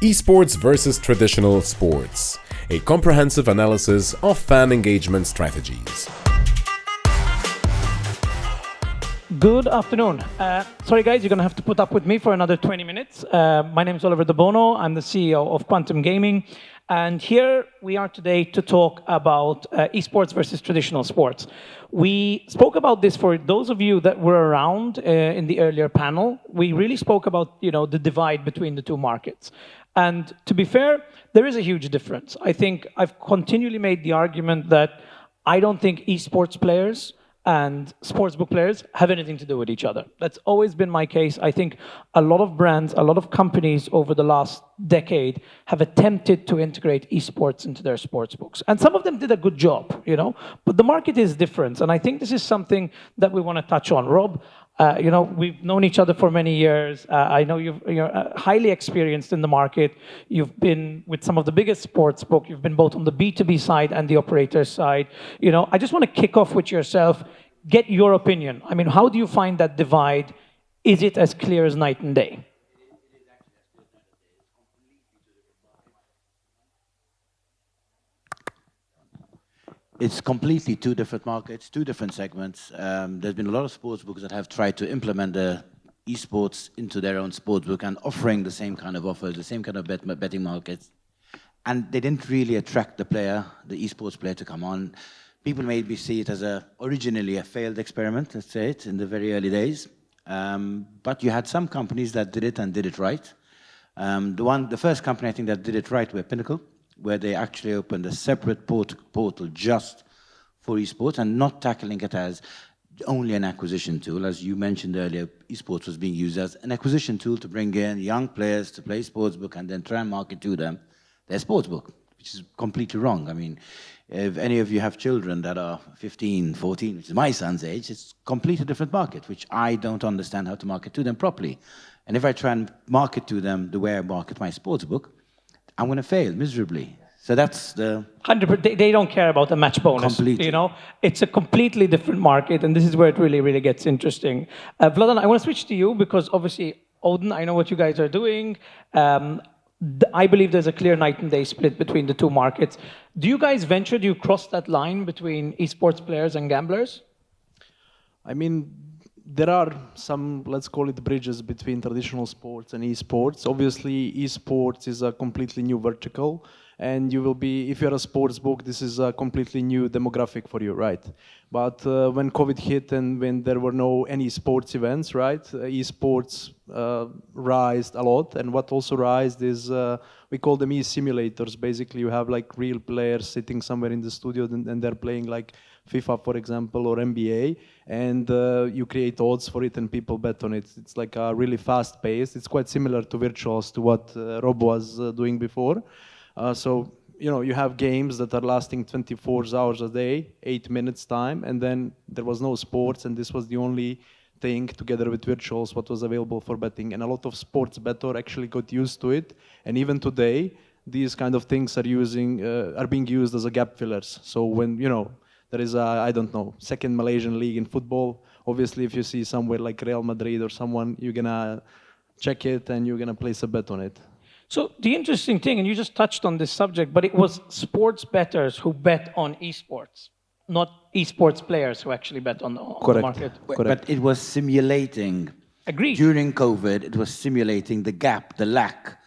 Esports versus traditional sports, a comprehensive analysis of fan engagement strategies. Good afternoon. Sorry guys, you're going to have to put up with me for another 20 minutes. My name is Oliver de Bono. I'm the CEO of Quantum Gaming. And here we are today to talk about esports versus traditional sports. We spoke about this for those of you that were around in the earlier panel. We really spoke about, the divide between the two markets. And to be fair, there is a huge difference. I think I've continually made the argument that I don't think esports players and sportsbook players have anything to do with each other. That's always been my case. I think a lot of brands, a lot of companies over the last decade have attempted to integrate esports into their sportsbooks. And some of them did a good job, but the market is different. And I think this is something that we want to touch on. Rob, we've known each other for many years. I know you're highly experienced in the market. You've been with some of the biggest sportsbook. You've been both on the B2B side and the operator side. I just want to kick off with yourself, get your opinion. I mean, how do you find that divide? Is it as clear as night and day? It's completely two different markets, two different segments. There's been a lot of sportsbooks that have tried to implement the esports into their own sportsbook and offering the same kind of offers, the same kind of betting markets. And they didn't really attract the player, the esports player, to come on. People maybe see it as originally a failed experiment, let's say it, in the very early days. But you had some companies that did it and did it right. The first company I think that did it right were Pinnacle, where they actually opened a separate portal just for esports and not tackling it as only an acquisition tool. As you mentioned earlier, esports was being used as an acquisition tool to bring in young players to play sportsbook and then try and market to them their sportsbook, which is completely wrong. I mean, if any of you have children that are 15, 14, which is my son's age, it's a completely different market, which I don't understand how to market to them properly. And if I try and market to them the way I market my sportsbook, I'm going to fail miserably. So that's the 100%. They don't care about the match bonus. Completely. It's a completely different market, and this is where it really, really gets interesting. Vladan, I want to switch to you because obviously, Odin, I know what you guys are doing. I believe there's a clear night and day split between the two markets. Do you guys venture? Do you cross that line between esports players and gamblers? I mean, there are some, let's call it, bridges between traditional sports and esports. Obviously, esports is a completely new vertical, and you will be, if you're a sports book, this is a completely new demographic for you, right? But when COVID hit and when there were any sports events, right, esports rised a lot. And what also rised is, we call them e-simulators. Basically, you have like real players sitting somewhere in the studio and they're playing like FIFA, for example, or NBA, and you create odds for it and people bet on it. It's like a really fast pace. It's quite similar to virtuals, to what Rob was doing before. So, you have games that are lasting 24 hours a day, 8 minutes time, and then there was no sports, and this was the only thing, together with virtuals, what was available for betting. And a lot of sports bettor actually got used to it, and even today, these kind of things are being used as a gap fillers. So when, there is second Malaysian league in football, obviously if you see somewhere like Real Madrid or someone, you're gonna check it and you're gonna place a bet on it. So the interesting thing, and you just touched on this subject, but it was sports bettors who bet on esports, not esports players who actually bet on the market. Correct. But it was simulating. Agreed. During COVID, it was simulating the gap, the lack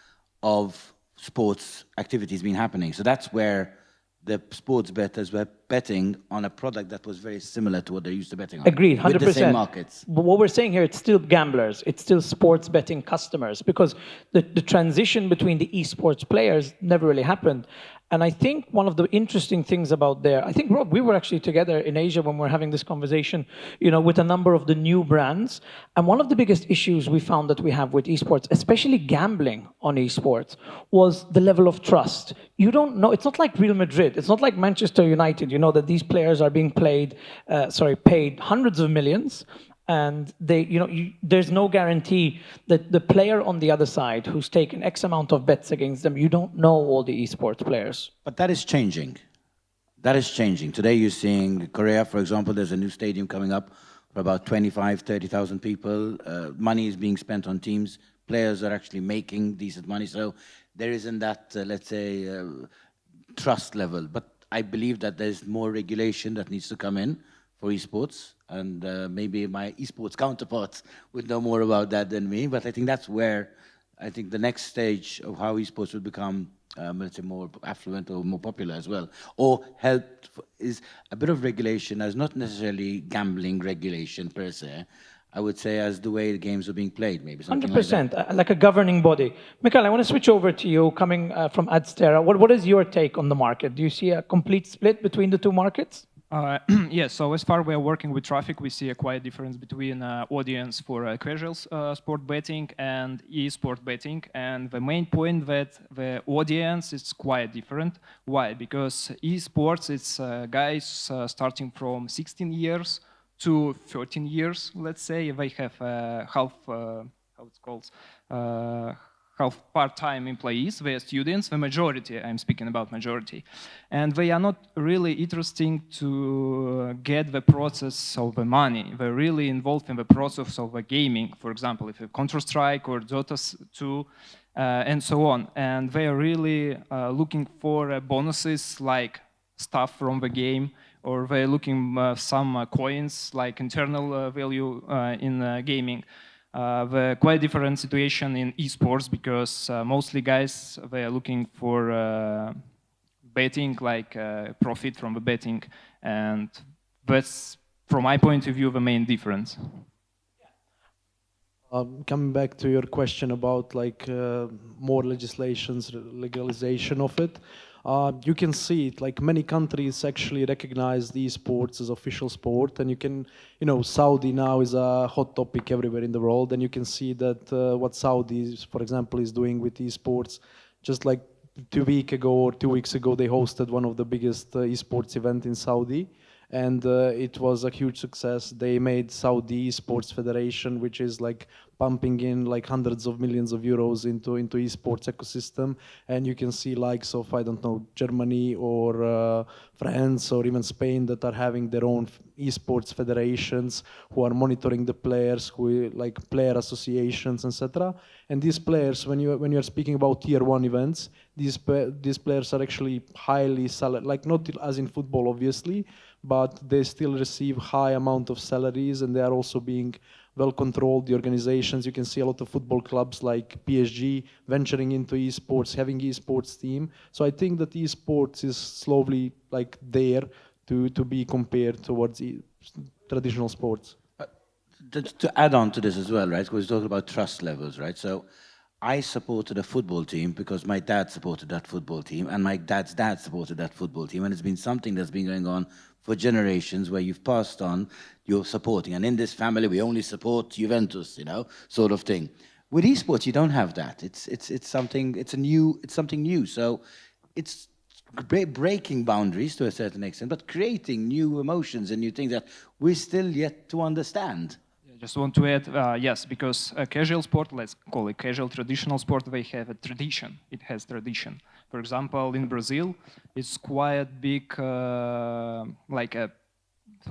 of sports activities being happening. So that's where the sports bettors were betting on a product that was very similar to what they're used to betting on. Agreed, 100%. With the same markets. But what we're saying here, it's still gamblers. It's still sports betting customers because the transition between the esports players never really happened. And I think one of the interesting things about there, I think, Rob, we were actually together in Asia when we were having this conversation, with a number of the new brands. And one of the biggest issues we found that we have with esports, especially gambling on esports, was the level of trust. You don't know, it's not like Real Madrid, it's not like Manchester United, that these players are being paid hundreds of millions. And there's no guarantee that the player on the other side who's taken X amount of bets against them, you don't know all the esports players. But that is changing. That is changing. Today you're seeing Korea, for example, there's a new stadium coming up for about 25, 30,000 people. Money is being spent on teams. Players are actually making decent money. So there isn't that, let's say, trust level. But I believe that there's more regulation that needs to come in for esports, and maybe my esports counterparts would know more about that than me. But I think that's where I think the next stage of how esports will become, let's say, more affluent or more popular as well, or helped is a bit of regulation, as not necessarily gambling regulation per se. I would say as the way the games are being played, maybe something 100%, like that. like a governing body. Mikhail, I want to switch over to you, coming from Adsterra. What is your take on the market? Do you see a complete split between the two markets? Yes, so as far we are working with traffic, we see a quite difference between audience for casual sport betting and e-sport betting. And the main point that the audience is quite different. Why? Because e-sports, it's guys starting from 16 years to 13 years, let's say. They have half, how it's called, half part-time employees, they are students, the majority, I'm speaking about majority. And they are not really interesting to get the process of the money. They're really involved in the process of the gaming, for example, if Counter-Strike or Dota 2, and so on. And they are really looking for bonuses like stuff from the game, or they're looking some coins like internal value in gaming. The quite different situation in esports, because mostly guys, they are looking for betting, like profit from the betting, and that's, from my point of view, the main difference. Coming back to your question about like more legalization of it, you can see it, like many countries actually recognize the esports as official sport, and you can, Saudi now is a hot topic everywhere in the world, and you can see that what Saudi, for example, is doing with esports. Just like 2 weeks ago or 2 weeks ago, they hosted one of the biggest esports event in Saudi, and it was a huge success. They made Saudi Esports Federation, which is like pumping in like hundreds of millions of euros into esports ecosystem, and you can see likes of, I don't know, Germany or France or even Spain that are having their own esports federations, who are monitoring the players, who like player associations, etc. And these players, when you're speaking about tier 1 events, these players are actually highly salaried, like not as in football obviously, but they still receive high amount of salaries, and they are also being well controlled, the organizations. You can see a lot of football clubs like PSG venturing into esports, having esports team. So I think that esports is slowly like there to be compared towards traditional sports. To add on to this as well, right, because we're talking about trust levels, right? So I supported a football team because my dad supported that football team, and my dad's dad supported that football team, and it's been something that's been going on for generations, where you've passed on your supporting. And in this family, we only support Juventus, sort of thing. With esports, you don't have that. It's something new. So it's breaking boundaries to a certain extent, but creating new emotions and new things that we're still yet to understand. Just want to add, yes, because a casual sport, let's call it casual traditional sport, they have a tradition. It has tradition. For example, in Brazil, it's quite big, like a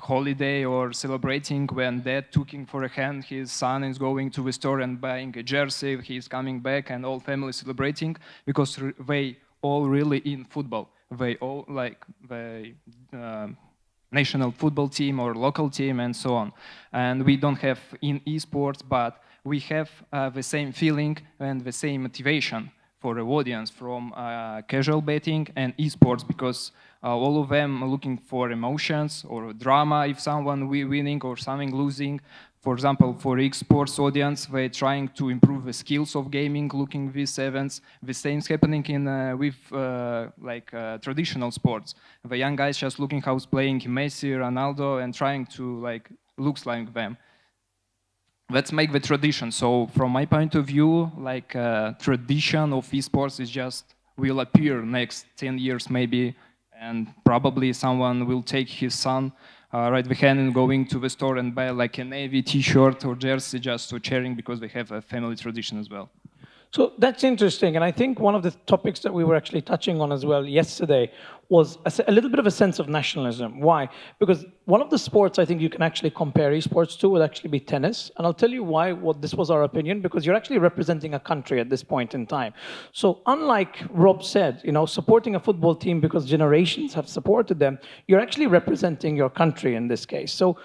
holiday or celebrating when dad taking for a hand, his son is going to the store and buying a jersey, he's coming back, and all family celebrating, because they all really in football. They all like the national football team or local team and so on. And we don't have in esports, but we have the same feeling and the same motivation for the audience from casual betting and esports, because all of them are looking for emotions or drama if someone winning or something losing. For example, for esports audience, they're trying to improve the skills of gaming, looking these events. The same is happening in with traditional sports. The young guys just looking how's playing Messi, Ronaldo, and trying to looks like them. Let's make the tradition. So from my point of view, tradition of esports is just will appear next 10 years maybe, and probably someone will take his son right behind and going to the store and buy like a navy t-shirt or jersey just to cheering, because they have a family tradition as well. So that's interesting, and I think one of the topics that we were actually touching on as well yesterday was a little bit of a sense of nationalism. Why? Because one of the sports I think you can actually compare esports to would actually be tennis. And I'll tell you why this was our opinion, because you're actually representing a country at this point in time. So unlike Rob said, supporting a football team because generations have supported them, you're actually representing your country in this case. So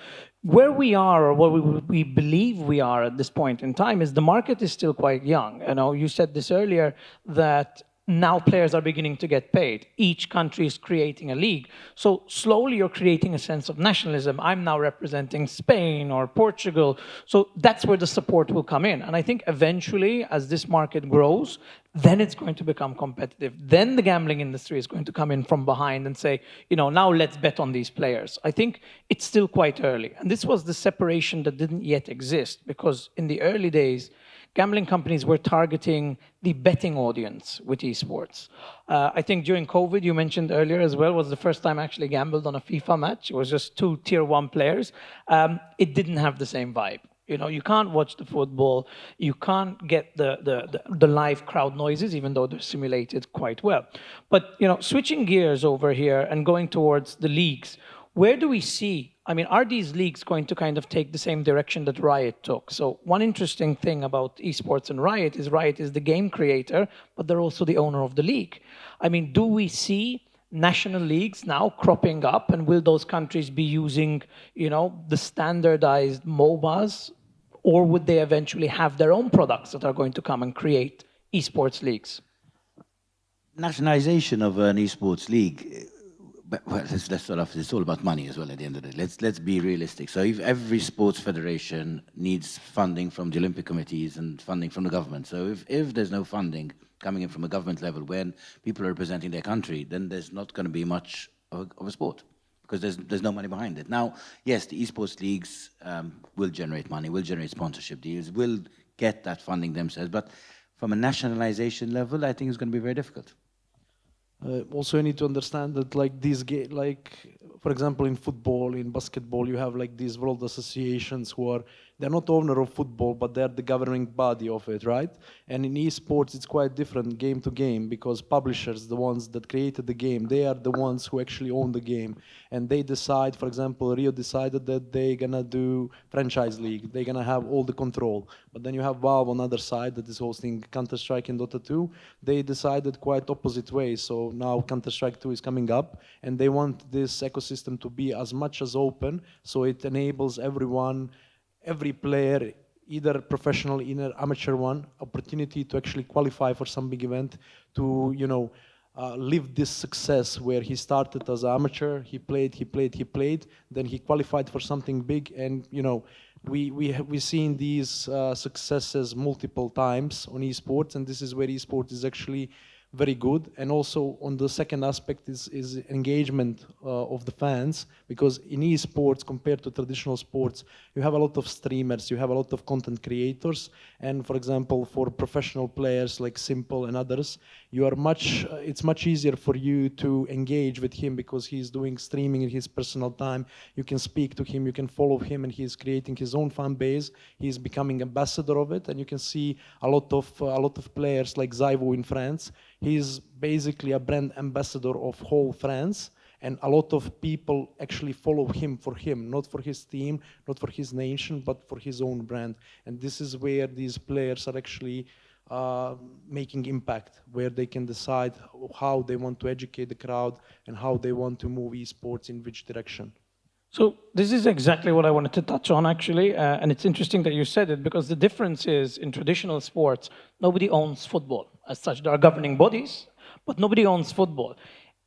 where we are, or what we believe we are at this point in time, is the market is still quite young. You said this earlier, that now players are beginning to get paid. Each country is creating a league. So slowly you're creating a sense of nationalism. I'm now representing Spain or Portugal. So that's where the support will come in. And I think eventually, as this market grows, then it's going to become competitive. Then the gambling industry is going to come in from behind and say, now let's bet on these players. I think it's still quite early. And this was the separation that didn't yet exist, because in the early days, gambling companies were targeting the betting audience with esports. I think during COVID, you mentioned earlier as well, was the first time I actually gambled on a FIFA match. It was just 2 tier 1 players. It didn't have the same vibe. You can't watch the football. You can't get the live crowd noises, even though they're simulated quite well. But, switching gears over here and going towards the leagues, where do we see, are these leagues going to kind of take the same direction that Riot took? So one interesting thing about esports and Riot is the game creator, but they're also the owner of the league. Do we see national leagues now cropping up, and will those countries be using, the standardized MOBAs, or would they eventually have their own products that are going to come and create esports leagues? Nationalization of an esports league, well, it's all about money as well at the end of the day. Let's be realistic. So if every sports federation needs funding from the Olympic committees and funding from the government, so if there's no funding coming in from a government level when people are representing their country, then there's not going to be much of a sport, because there's no money behind it. Now, yes, the esports leagues will generate money, will generate sponsorship deals, will get that funding themselves, but from a nationalization level, I think it's going to be very difficult. Also, you need to understand that, for example, in football, in basketball, you have these world associations they're not owner of football, but they're the governing body of it, right? And in esports, it's quite different game to game, because publishers, the ones that created the game, they are the ones who actually own the game. And they decide, for example, Rio decided that they're gonna do franchise league. They're gonna have all the control. But then you have Valve on the other side that is hosting Counter-Strike and Dota 2. They decided quite opposite ways. So now Counter-Strike 2 is coming up, and they want this ecosystem to be as much as open, so it enables everyone, every player, either professional, either amateur one, opportunity to actually qualify for some big event, to live this success where he started as an amateur, he played, then he qualified for something big, and we've seen these successes multiple times on esports, and this is where esports is actually very good. And also on the second aspect is engagement of the fans, because in esports, compared to traditional sports, you have a lot of streamers, you have a lot of content creators, and for example, for professional players like Simple and others, it's much easier for you to engage with him, because he's doing streaming in his personal time. You can speak to him, you can follow him, and he's creating his own fan base. He's becoming ambassador of it, and you can see a lot of players like Zaivo in France. He's basically a brand ambassador of whole France, and a lot of people actually follow him for him, not for his team, not for his nation, but for his own brand. And this is where these players are actually making impact, where they can decide how they want to educate the crowd and how they want to move esports in which direction. So this is exactly what I wanted to touch on, actually, and it's interesting that you said it, because the difference is, in traditional sports, nobody owns football. As such, there are governing bodies, but nobody owns football.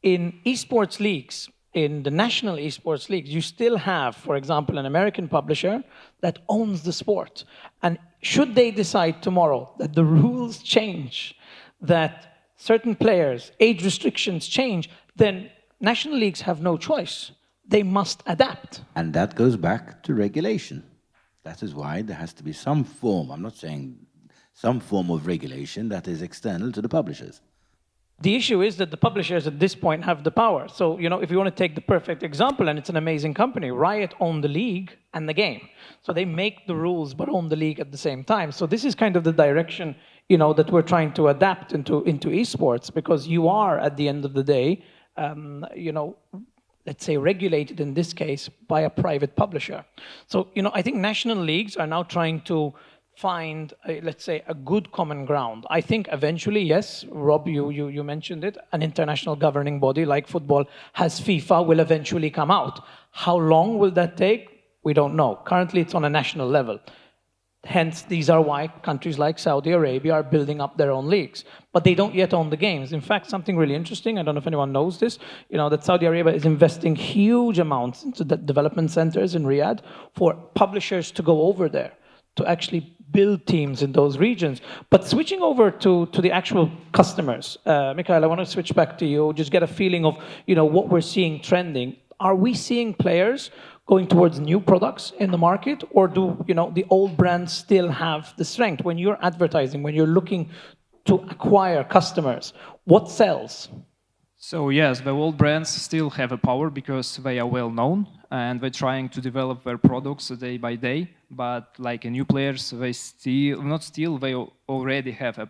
In esports leagues, in the national esports leagues, you still have, for example, an American publisher that owns the sport. And should they decide tomorrow that the rules change, that certain players, age restrictions change, then national leagues have no choice. They must adapt. And that goes back to regulation. That is why there has to be some form, I'm not saying some form of regulation that is external to the publishers. The issue is that the publishers at this point have the power. So, if you want to take the perfect example, and it's an amazing company, Riot own the league and the game. So they make the rules but own the league at the same time. So this is kind of the direction, that we're trying to adapt into esports, because you are, at the end of the day, let's say regulated in this case by a private publisher. So, I think national leagues are now trying to find, let's say, a good common ground. I think eventually, yes, Rob, you mentioned it, an international governing body like football has FIFA will eventually come out. How long will that take? We don't know. Currently, it's on a national level. Hence, these are why countries like Saudi Arabia are building up their own leagues. But they don't yet own the games. In fact, something really interesting, I don't know if anyone knows this, that Saudi Arabia is investing huge amounts into the development centers in Riyadh for publishers to go over there, to actually build teams in those regions. But switching over to the actual customers, Mikhail, I want to switch back to you, just get a feeling of what we're seeing trending. Are we seeing players going towards new products in the market, or do the old brands still have the strength? When you're advertising, when you're looking to acquire customers, what sells? So yes, the old brands still have a power because they are well known and they're trying to develop their products day by day. But like new players, they they already have a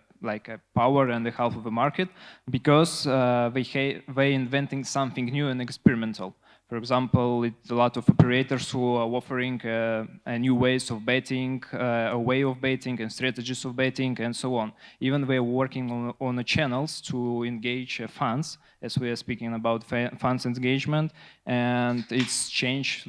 power and a half of the market because they inventing something new and experimental. For example, it's a lot of operators who are offering new ways of betting, a way of betting and strategies of betting and so on. Even they're working on the channels to engage fans, as we are speaking about fans engagement, and it's changed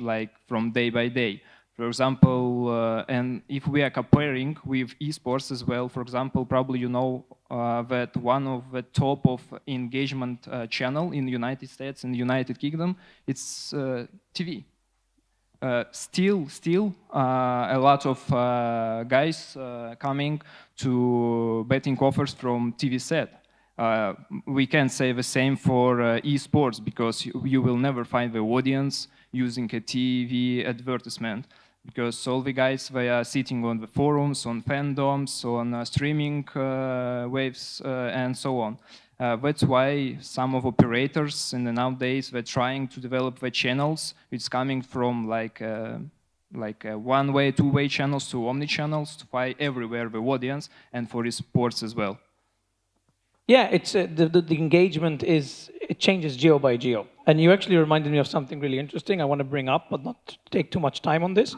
from day by day. For example, and if we are comparing with esports as well, for example, probably that one of the top of engagement channel in the United States and the United Kingdom, it's TV. Still, a lot of guys coming to betting offers from TV set. We can't say the same for esports because you will never find the audience using a TV advertisement, because all the guys, they are sitting on the forums, on fandoms, on streaming waves, and so on. That's why some of operators in the nowadays, they're trying to develop the channels. It's coming from one-way, two-way channels to omni-channels to find everywhere the audience, and for esports as well. Yeah, it's the engagement it changes geo by geo. And you actually reminded me of something really interesting I want to bring up, but not take too much time on this.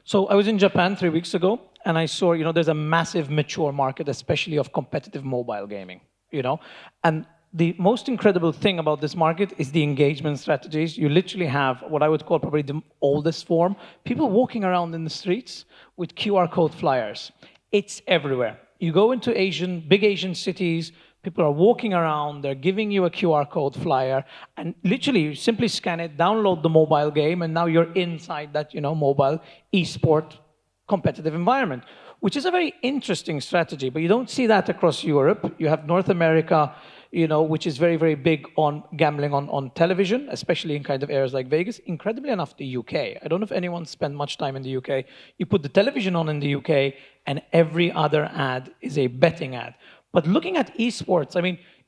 So I was in Japan 3 weeks ago, and I saw, there's a massive mature market, especially of competitive mobile gaming, And the most incredible thing about this market is the engagement strategies. You literally have what I would call probably the oldest form. People walking around in the streets with QR code flyers. It's everywhere. You go into big Asian cities, people are walking around, they're giving you a QR code flyer, and literally you simply scan it, download the mobile game, and now you're inside that, mobile esport competitive environment, which is a very interesting strategy, but you don't see that across Europe. You have North America, which is very, very big on gambling on television, especially in kind of areas like Vegas. Incredibly enough, the UK. I don't know if anyone spent much time in the UK. You put the television on in the UK, and every other ad is a betting ad. But looking at esports,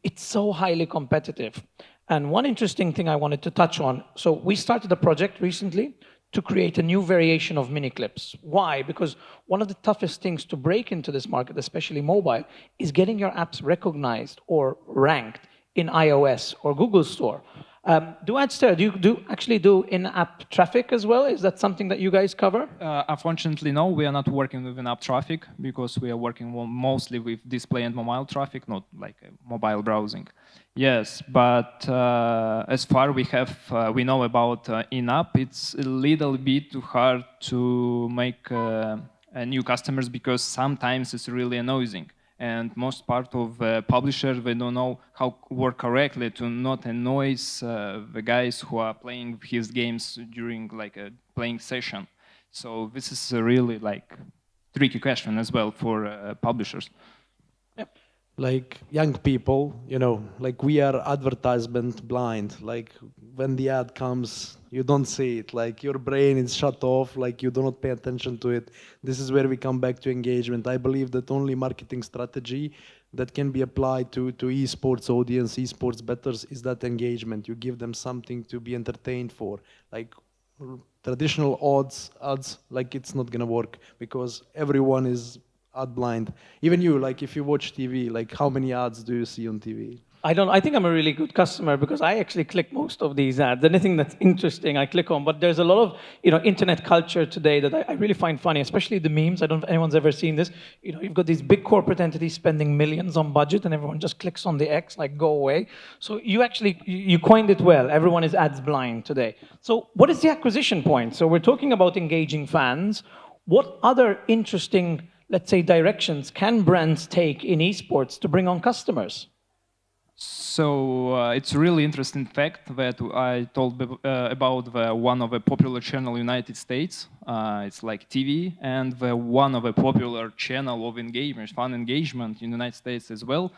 it's so highly competitive. And one interesting thing I wanted to touch on, so we started a project recently to create a new variation of mini clips. Why? Because one of the toughest things to break into this market, especially mobile, is getting your apps recognized or ranked in iOS or Google Store. Do Adsterra, do you actually do in-app traffic as well? Is that something that you guys cover? Unfortunately, no. We are not working with in-app traffic because we are working mostly with display and mobile traffic, not like mobile browsing. Yes, but as far we know about in-app, it's a little bit too hard to make new customers because sometimes it's really annoying. And most part of publishers, they don't know how work correctly to not annoy the guys who are playing his games during a playing session. So this is a really tricky question as well for publishers. Yep. Like young people, we are advertisement blind. When the ad comes, you don't see it. Your brain is shut off. You do not pay attention to it. This is where we come back to engagement. I believe that only marketing strategy that can be applied to esports audience, esports bettors, is that engagement. You give them something to be entertained for. Traditional ads, it's not gonna work because everyone is ad blind. Even you, if you watch TV, how many ads do you see on TV? I think I'm a really good customer because I actually click most of these ads. Anything that's interesting, I click on. But there's a lot of, internet culture today that I really find funny, especially the memes. I don't know if anyone's ever seen this. You've got these big corporate entities spending millions on budget and everyone just clicks on the X, like go away. So you coined it well. Everyone is ads blind today. So what is the acquisition point? So we're talking about engaging fans. What other interesting, let's say, directions can brands take in esports to bring on customers? So it's a really interesting fact that I told about one of the popular channel in the United States. It's like TV, and one of the popular channel of engagement, fun engagement in the United States as well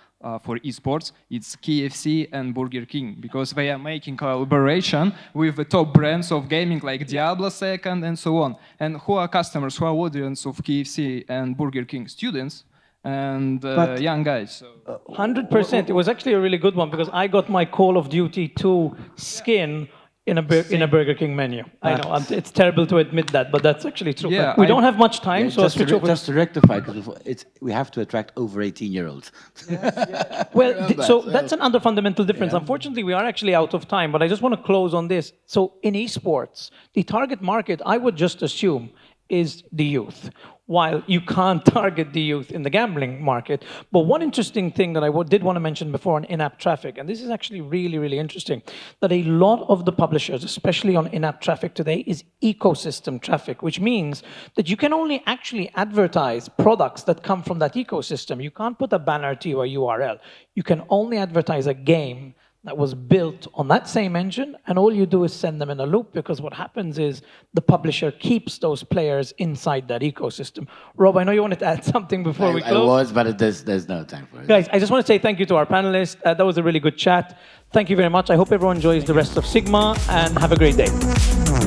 for esports. It's KFC and Burger King, because they are making collaboration with the top brands of gaming like Diablo 2nd and so on. And who are customers, who are audience of KFC and Burger King? Students and young guys. So. 100%. It was actually a really good one because I got my Call of Duty 2 skin in a Burger King menu. I know, it's terrible to admit that, but that's actually true. Yeah, we don't have much time, so I'll switch over. Just to rectify, because we have to attract over 18-year-olds. Well, that's another fundamental difference. Yeah. Unfortunately, we are actually out of time, but I just want to close on this. So in esports, the target market, I would just assume, is the youth, while you can't target the youth in the gambling market. But one interesting thing that I did want to mention before on in-app traffic, and this is actually really, really interesting, that a lot of the publishers, especially on in-app traffic today, is ecosystem traffic, which means that you can only actually advertise products that come from that ecosystem. You can't put a banner to your URL. You can only advertise a game that was built on that same engine, and all you do is send them in a loop, because what happens is the publisher keeps those players inside that ecosystem. Rob, I know you wanted to add something before we close. I was, but there's no time for it. Guys, I just want to say thank you to our panelists. That was a really good chat. Thank you very much. I hope everyone enjoys the rest of Sigma, and have a great day.